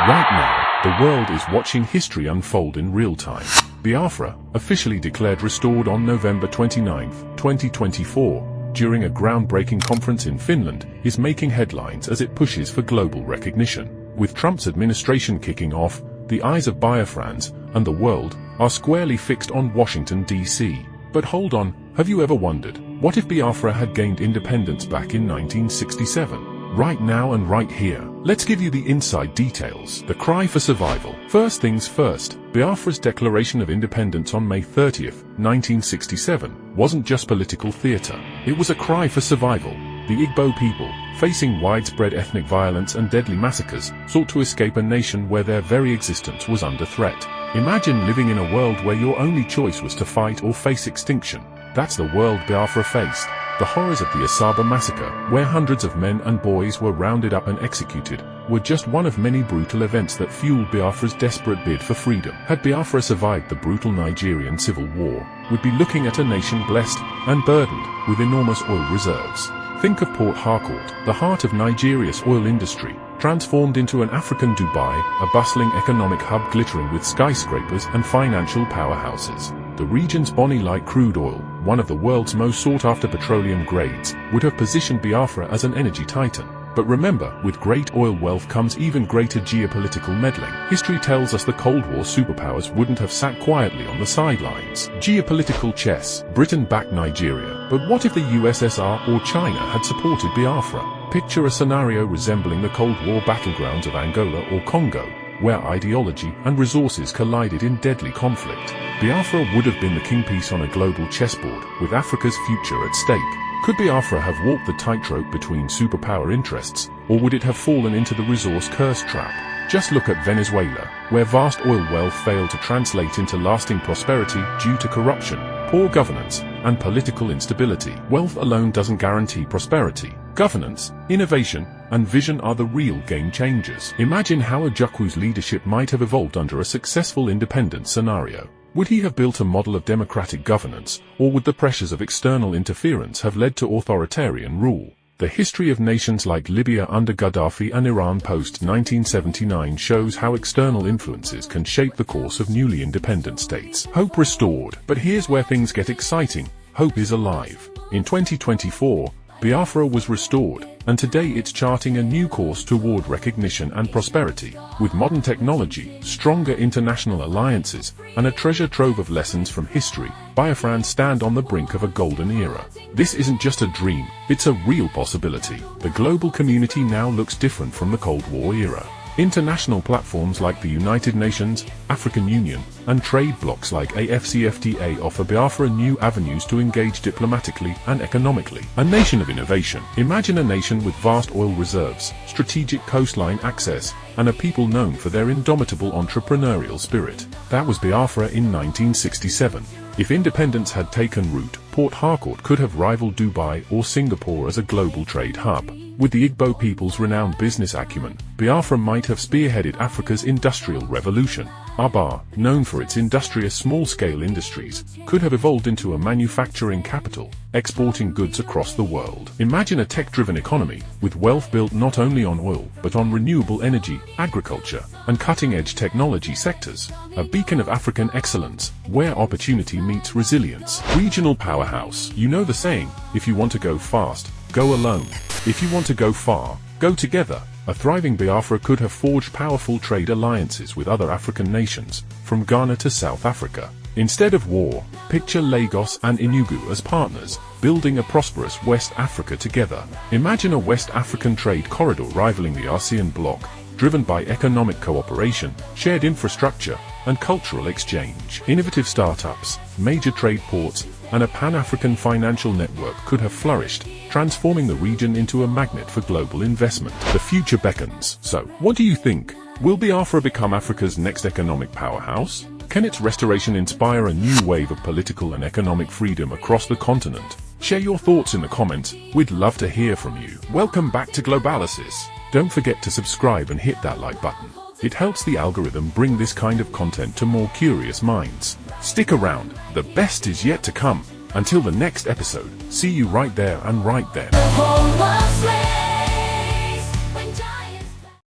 Right now, the world is watching history unfold in real time. Biafra, officially declared restored on November 29, 2024, during a groundbreaking conference in Finland, is making headlines as it pushes for global recognition. With Trump's administration kicking off, the eyes of Biafrans and the world are squarely fixed on Washington, D.C. But hold on, have you ever wondered, what if Biafra had gained independence back in 1967? Right now and right here, let's give you the inside details. The cry for survival. First things first, Biafra's declaration of independence on May 30, 1967, wasn't just political theater. It was a cry for survival. The Igbo people, facing widespread ethnic violence and deadly massacres, sought to escape a nation where their very existence was under threat. Imagine living in a world where your only choice was to fight or face extinction. That's the world Biafra faced. The horrors of the Asaba massacre, where hundreds of men and boys were rounded up and executed, were just one of many brutal events that fueled Biafra's desperate bid for freedom. Had Biafra survived the brutal Nigerian civil war, we'd be looking at a nation blessed and burdened with enormous oil reserves. Think of Port Harcourt, the heart of Nigeria's oil industry, transformed into an African Dubai, a bustling economic hub glittering with skyscrapers and financial powerhouses. The region's Bonny-like crude oil, one of the world's most sought-after petroleum grades, would have positioned Biafra as an energy titan. But remember, with great oil wealth comes even greater geopolitical meddling. History tells us the Cold War superpowers wouldn't have sat quietly on the sidelines. Geopolitical chess. Britain backed Nigeria. But what if the USSR or China had supported Biafra? Picture a scenario resembling the Cold War battlegrounds of Angola or Congo, where ideology and resources collided in deadly conflict. Biafra would have been the kingpiece on a global chessboard, with Africa's future at stake. Could Biafra have walked the tightrope between superpower interests, or would it have fallen into the resource curse trap? Just look at Venezuela, where vast oil wealth failed to translate into lasting prosperity due to corruption, poor governance, and political instability. Wealth alone doesn't guarantee prosperity. Governance, innovation, and vision are the real game changers. Imagine how Ojukwu's leadership might have evolved under a successful independence scenario. Would he have built a model of democratic governance, or would the pressures of external interference have led to authoritarian rule? The history of nations like Libya under Gaddafi and Iran post-1979 shows how external influences can shape the course of newly independent states. Hope restored. But here's where things get exciting. Hope is alive. In 2024, Biafra was restored, and today it's charting a new course toward recognition and prosperity. With modern technology, stronger international alliances, and a treasure trove of lessons from history, Biafrans stand on the brink of a golden era. This isn't just a dream, it's a real possibility. The global community now looks different from the Cold War era. International platforms like the United Nations, African Union, and trade blocs like AFCFTA offer Biafra new avenues to engage diplomatically and economically. A nation of innovation. Imagine a nation with vast oil reserves, strategic coastline access, and a people known for their indomitable entrepreneurial spirit. That was Biafra in 1967. If independence had taken root, Port Harcourt could have rivaled Dubai or Singapore as a global trade hub. With the Igbo people's renowned business acumen, Biafra might have spearheaded Africa's industrial revolution. Asaba, known for its industrious small-scale industries, could have evolved into a manufacturing capital, exporting goods across the world. Imagine a tech-driven economy, with wealth built not only on oil, but on renewable energy, agriculture, and cutting-edge technology sectors. A beacon of African excellence, where opportunity meets resilience. Regional powerhouse. You know the saying, if you want to go fast, go alone. If you want to go far, go together. A thriving Biafra could have forged powerful trade alliances with other African nations, from Ghana to South Africa. Instead of war, picture Lagos and Enugu as partners, building a prosperous West Africa together. Imagine a West African trade corridor rivaling the ASEAN bloc, driven by economic cooperation, shared infrastructure, and cultural exchange. Innovative startups, major trade ports, and a Pan-African financial network could have flourished, transforming the region into a magnet for global investment. The future beckons. So, what do you think? Will Biafra become Africa's next economic powerhouse? Can its restoration inspire a new wave of political and economic freedom across the continent? Share your thoughts in the comments. We'd love to hear from you. Welcome back to Globalysis. Don't forget to subscribe and hit that like button. It helps the algorithm bring this kind of content to more curious minds. Stick around, the best is yet to come. Until the next episode, see you right there and right then.